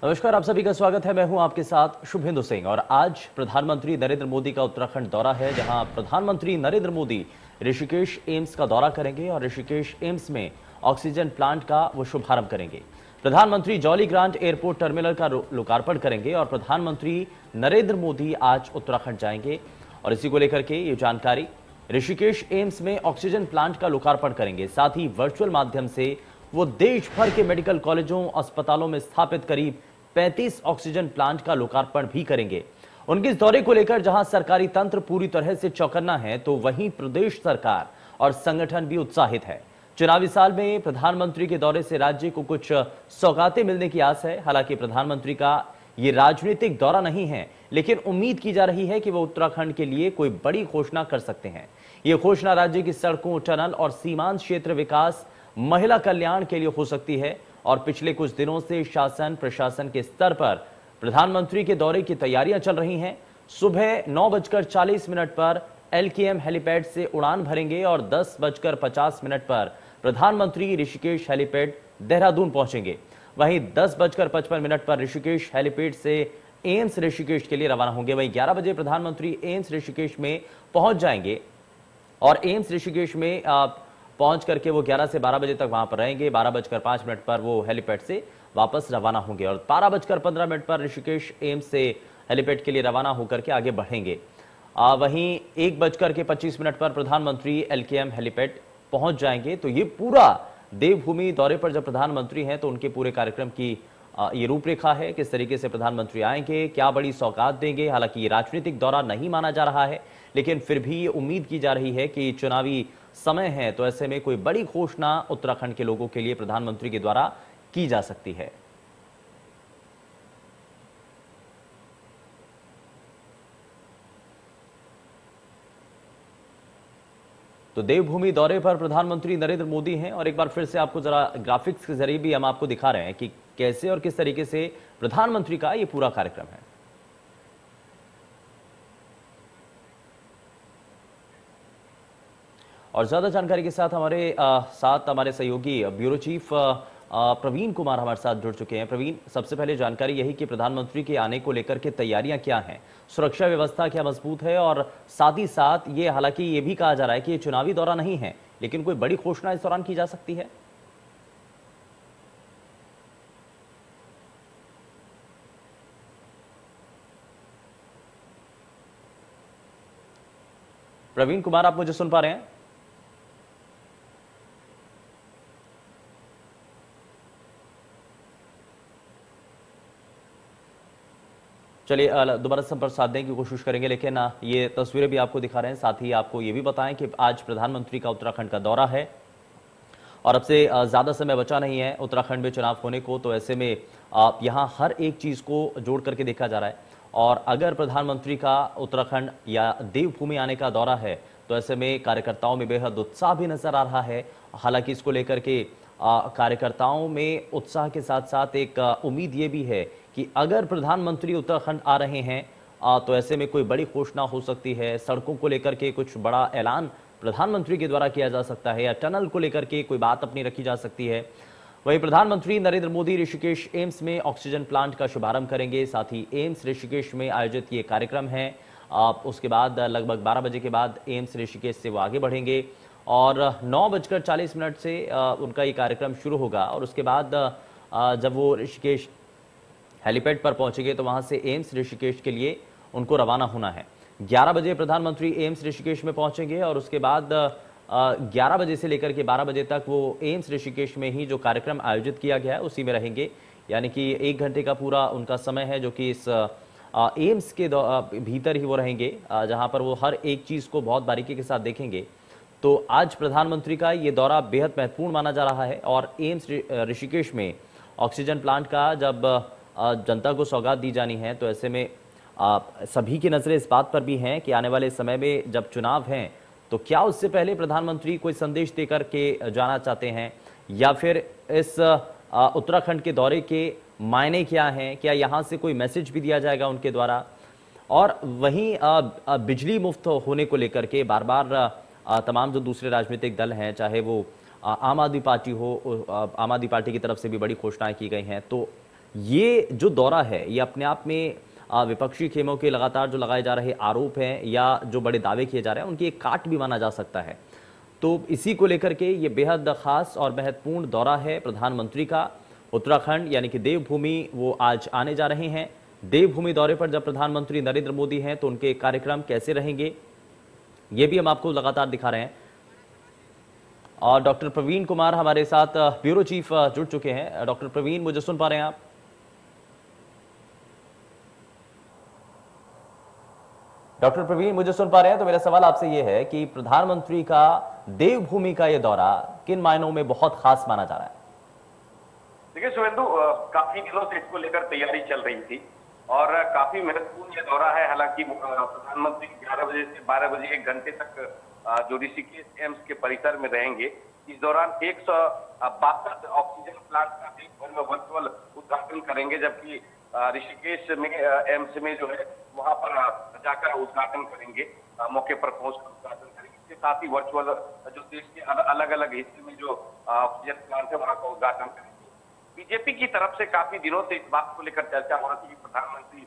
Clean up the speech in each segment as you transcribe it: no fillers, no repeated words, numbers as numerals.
नमस्कार, आप सभी का स्वागत है। मैं हूं आपके साथ शुभेंदु सिंह और आज प्रधानमंत्री नरेंद्र मोदी का उत्तराखंड दौरा है, जहां प्रधानमंत्री नरेंद्र मोदी ऋषिकेश एम्स का दौरा करेंगे और ऋषिकेश एम्स में ऑक्सीजन प्लांट का वो शुभारंभ करेंगे। प्रधानमंत्री जॉली ग्रांट एयरपोर्ट टर्मिनल का लोकार्पण करेंगे और प्रधानमंत्री नरेंद्र मोदी आज उत्तराखंड जाएंगे और इसी को लेकर के ये जानकारी ऋषिकेश एम्स में ऑक्सीजन प्लांट का लोकार्पण करेंगे। साथ ही वर्चुअल माध्यम से वो देश भर के मेडिकल कॉलेजों अस्पतालों में स्थापित करीब 35 ऑक्सीजन प्लांट का लोकार्पण भी करेंगे। उनके इस दौरे को लेकर जहां सरकारी तंत्र पूरी तरह से चौकन्ना है, तो वहीं प्रदेश सरकार और संगठन भी उत्साहित है। चुनावी साल में प्रधानमंत्री के दौरे से राज्य को कुछ सौगातें मिलने की आस है। हालांकि प्रधानमंत्री का ये राजनीतिक दौरा नहीं है, लेकिन उम्मीद की जा रही है कि वो उत्तराखंड के लिए कोई बड़ी घोषणा कर सकते हैं। ये घोषणा राज्य की सड़कों, टनल और सीमांत क्षेत्र विकास, महिला कल्याण के लिए हो सकती है। और पिछले कुछ दिनों से शासन प्रशासन के स्तर पर प्रधानमंत्री के दौरे की तैयारियां चल रही हैं। सुबह 9:40 पर LKM हेलीपैड से उड़ान भरेंगे और 10:50 पर प्रधानमंत्री ऋषिकेश हेलीपैड देहरादून पहुंचेंगे। वहीं 10:55 पर ऋषिकेश हेलीपैड से एम्स ऋषिकेश के लिए रवाना होंगे। वहीं 11 बजे प्रधानमंत्री एम्स ऋषिकेश में पहुंच जाएंगे और एम्स ऋषिकेश में पहुंच करके वो 11 से 12 बजे तक वहां पर रहेंगे। 12:05 पर वो हेलीपैड से वापस रवाना होंगे और 12:15 पर ऋषिकेश एम्स से हेलीपैड के लिए रवाना होकर के आगे बढ़ेंगे। वहीं 1:25 पर प्रधानमंत्री LKM हेलीपैड पहुंच जाएंगे। तो ये पूरा देवभूमि दौरे पर जब प्रधानमंत्री हैं तो उनके पूरे कार्यक्रम की ये रूपरेखा है, किस तरीके से प्रधानमंत्री आएंगे, क्या बड़ी सौगात देंगे। हालांकि ये राजनीतिक दौरा नहीं माना जा रहा है, लेकिन फिर भी ये उम्मीद की जा रही है कि चुनावी समय है, तो ऐसे में कोई बड़ी घोषणा उत्तराखंड के लोगों के लिए प्रधानमंत्री के द्वारा की जा सकती है। तो देवभूमि दौरे पर प्रधानमंत्री नरेंद्र मोदी हैं और एक बार फिर से आपको जरा ग्राफिक्स के जरिए भी हम आपको दिखा रहे हैं कि कैसे और किस तरीके से प्रधानमंत्री का ये पूरा कार्यक्रम है। और ज्यादा जानकारी के साथ हमारे सहयोगी ब्यूरो चीफ प्रवीण कुमार हमारे साथ जुड़ चुके हैं। प्रवीण, सबसे पहले जानकारी यही कि प्रधानमंत्री के आने को लेकर के तैयारियां क्या हैं, सुरक्षा व्यवस्था क्या मजबूत है, और साथ ही साथ ये हालांकि ये भी कहा जा रहा है कि ये चुनावी दौरा नहीं है, लेकिन कोई बड़ी घोषणा इस दौरान की जा सकती है। प्रवीण कुमार, आप मुझे सुन पा रहे हैं? चलिए दोबारा संपर्क साधने की कोशिश करेंगे, लेकिन ये तस्वीरें भी आपको दिखा रहे हैं। साथ ही आपको ये भी बताएं कि आज प्रधानमंत्री का उत्तराखंड का दौरा है और अब से ज़्यादा समय बचा नहीं है उत्तराखंड में चुनाव होने को। तो ऐसे में यहाँ हर एक चीज़ को जोड़ करके देखा जा रहा है और अगर प्रधानमंत्री का उत्तराखंड या देवभूमि आने का दौरा है तो ऐसे में कार्यकर्ताओं में बेहद उत्साह भी नजर आ रहा है। हालांकि इसको लेकर के कार्यकर्ताओं में उत्साह के साथ साथ एक उम्मीद ये भी है कि अगर प्रधानमंत्री उत्तराखंड आ रहे हैं तो ऐसे में कोई बड़ी घोषणा हो सकती है। सड़कों को लेकर के कुछ बड़ा ऐलान प्रधानमंत्री के द्वारा किया जा सकता है या टनल को लेकर के कोई बात अपनी रखी जा सकती है। वहीं प्रधानमंत्री नरेंद्र मोदी ऋषिकेश एम्स में ऑक्सीजन प्लांट का शुभारंभ करेंगे। साथ ही एम्स ऋषिकेश में आयोजित ये कार्यक्रम है। उसके बाद लगभग 12 बजे के बाद एम्स ऋषिकेश से वो आगे बढ़ेंगे और 9:40 से उनका ये कार्यक्रम शुरू होगा और उसके बाद जब वो ऋषिकेश हेलीपैड पर पहुंचेंगे तो वहां से एम्स ऋषिकेश के लिए उनको रवाना होना है। 11 बजे प्रधानमंत्री एम्स ऋषिकेश में पहुंचेंगे और उसके बाद 11 बजे से लेकर के 12 बजे तक वो एम्स ऋषिकेश में ही जो कार्यक्रम आयोजित किया गया है उसी में रहेंगे। यानी कि 1 घंटे का पूरा उनका समय है जो कि इस एम्स के भीतर ही वो रहेंगे, जहां पर वो हर एक चीज़ को बहुत बारीकी के साथ देखेंगे। तो आज प्रधानमंत्री का ये दौरा बेहद महत्वपूर्ण माना जा रहा है और एम्स ऋषिकेश में ऑक्सीजन प्लांट का जब जनता को सौगात दी जानी है तो ऐसे में सभी की नज़रें इस बात पर भी हैं कि आने वाले समय में जब चुनाव हैं तो क्या उससे पहले प्रधानमंत्री कोई संदेश देकर के जाना चाहते हैं या फिर इस उत्तराखंड के दौरे के मायने क्या हैं, क्या यहाँ से कोई मैसेज भी दिया जाएगा उनके द्वारा। और वहीं बिजली मुफ्त होने को लेकर के बार बार तमाम जो दूसरे राजनीतिक दल हैं, चाहे वो आम आदमी पार्टी हो, आम आदमी पार्टी की तरफ से भी बड़ी घोषणाएं की गई हैं। तो ये जो दौरा है ये अपने आप में विपक्षी खेमों के लगातार जो लगाए जा रहे आरोप हैं या जो बड़े दावे किए जा रहे हैं उनकी एक काट भी माना जा सकता है। तो इसी को लेकर के ये बेहद खास और महत्वपूर्ण दौरा है प्रधानमंत्री का। उत्तराखंड यानी कि देवभूमि वो आज आने जा रहे हैं। देवभूमि दौरे पर जब प्रधानमंत्री नरेंद्र मोदी हैं तो उनके कार्यक्रम कैसे रहेंगे ये भी हम आपको लगातार दिखा रहे हैं। और डॉक्टर प्रवीण कुमार हमारे साथ ब्यूरो चीफ जुड़ चुके हैं। डॉक्टर प्रवीण, मुझे सुन पा रहे हैं आप? डॉक्टर प्रवीण मुझे सुन पा रहे हैं? तो मेरा सवाल आपसे यह है कि प्रधानमंत्री का देवभूमि का यह दौरा किन मायनों में बहुत खास माना जा रहा है? देखिए शुभेंदु, काफी दिनों से इसको लेकर तैयारी चल रही थी और काफी महत्वपूर्ण ये दौरा है। हालांकि प्रधानमंत्री 11 बजे से 12 बजे 1 घंटे तक जो ऋषिकेश एम्स के परिसर में रहेंगे। इस दौरान 162 ऑक्सीजन प्लांट का देश भर में वर्चुअल उद्घाटन करेंगे, जबकि ऋषिकेश में एम्स में जो है वहां पर जाकर उद्घाटन करेंगे, मौके पर पहुंचकर उद्घाटन करेंगे। इसके साथ ही वर्चुअल जो देश के अलग अलग हिस्से में जो ऑक्सीजन प्लांट है वहां का उद्घाटन करेंगे। बीजेपी की तरफ से काफी दिनों से इस बात को लेकर चर्चा हो रही थी कि प्रधानमंत्री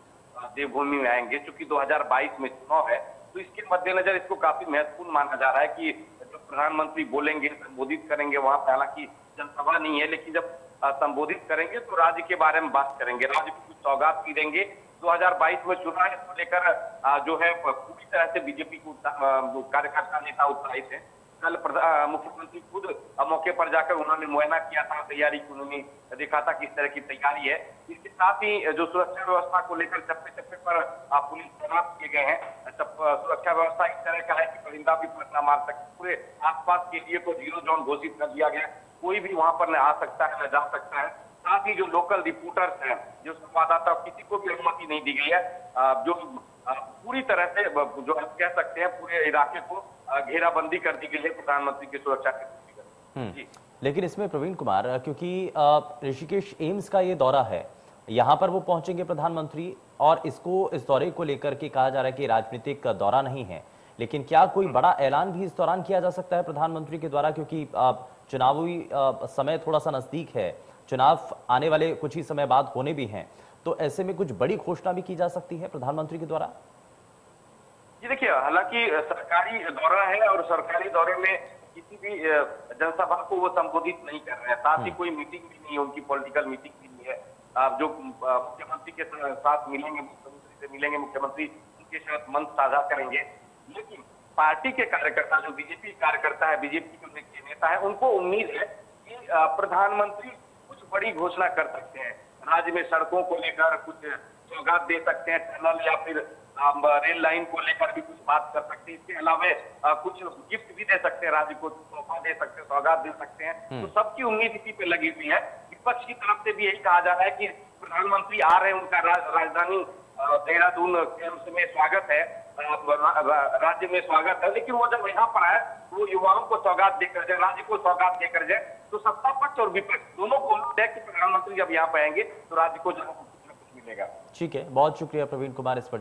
देवभूमि में आएंगे। चूंकि 2022 में चुनाव है तो इसके मद्देनजर इसको काफी महत्वपूर्ण माना जा रहा है कि जब प्रधानमंत्री बोलेंगे, संबोधित करेंगे वहां पर, हालांकि जनसभा नहीं है, लेकिन जब संबोधित करेंगे तो राज्य के बारे में बात करेंगे, राज्य को कुछ सौगात भी देंगे। 2022 में चुनाव है, इसको लेकर जो है पूरी तरह से बीजेपी को कार्यकर्ता नेता उत्साहित है। कल मुख्यमंत्री खुद मौके पर जाकर उन्होंने मुआयना किया था, तैयारी की उन्होंने देखा था किस तरह की तैयारी है। इसके साथ ही जो सुरक्षा व्यवस्था को लेकर चप्पे चप्पे पर पुलिस तैनात किए गए हैं। सुरक्षा व्यवस्था इस तरह का है कि परिंदा भी पलट ना मार सकते। पूरे आसपास के लिए को 0 जोन घोषित कर दिया गया, कोई भी वहां पर न आ सकता है न जा सकता है। साथ ही जो लोकल रिपोर्टर्स हैं, जो संवाददाता, किसी को भी अनुमति नहीं दी गई है। जो पूरी तरह से जो आप कह सकते हैं पूरे इलाके को घेराबंदी कर दी गई है प्रधानमंत्री की सुरक्षा के दृष्टिगत। लेकिन इसमें प्रवीण कुमार, क्योंकि ऋषिकेश एम्स का ये दौरा है, यहाँ पर वो पहुंचेंगे प्रधानमंत्री और इस दौरे को लेकर के कहा जा रहा है कि राजनीतिक दौरा नहीं है, लेकिन क्या कोई बड़ा ऐलान भी इस दौरान किया जा सकता है प्रधानमंत्री के द्वारा? क्योंकि चुनावी समय थोड़ा सा नजदीक है, चुनाव आने वाले कुछ ही समय बाद होने भी हैं, तो ऐसे में कुछ बड़ी घोषणा भी की जा सकती है प्रधानमंत्री के द्वारा? जी देखिए, हालांकि सरकारी दौरा है और सरकारी दौरे में किसी भी जनसभा को वो संबोधित नहीं कर रहे हैं। साथ ही कोई मीटिंग भी नहीं है, उनकी पॉलिटिकल मीटिंग भी नहीं है। जो मुख्यमंत्री के साथ मिलेंगे, मुख्यमंत्री से मिलेंगे, मुख्यमंत्री उनके साथ मंच साझा करेंगे। लेकिन पार्टी के कार्यकर्ता, जो बीजेपी कार्यकर्ता है, बीजेपी के नेता है, उनको उम्मीद है कि प्रधानमंत्री कुछ बड़ी घोषणा कर सकते हैं। राज्य में सड़कों को लेकर कुछ सौगात दे सकते हैं, टनल या फिर रेल लाइन को लेकर भी कुछ बात कर सकते हैं। इसके अलावा कुछ गिफ्ट भी दे सकते हैं, राज्य को तोहफा दे सकते हैं, सौगात दे सकते हैं। तो सबकी उम्मीद इसी पे लगी हुई है। विपक्ष की तरफ से भी यही कहा जा रहा है कि प्रधानमंत्री आ रहे हैं, उनका राजधानी देहरादून एम्स में स्वागत है, राज्य में स्वागत है, लेकिन वो जब यहाँ पर आए वो युवाओं को सौगात देकर जाए, राज्य को सौगात देकर जाए। तो सत्ता पक्ष और विपक्ष दोनों को उम्मीद है कि प्रधानमंत्री जब यहाँ पे आएंगे तो राज्य को कुछ न कुछ मिलेगा। ठीक है, बहुत शुक्रिया प्रवीण कुमार इस पर।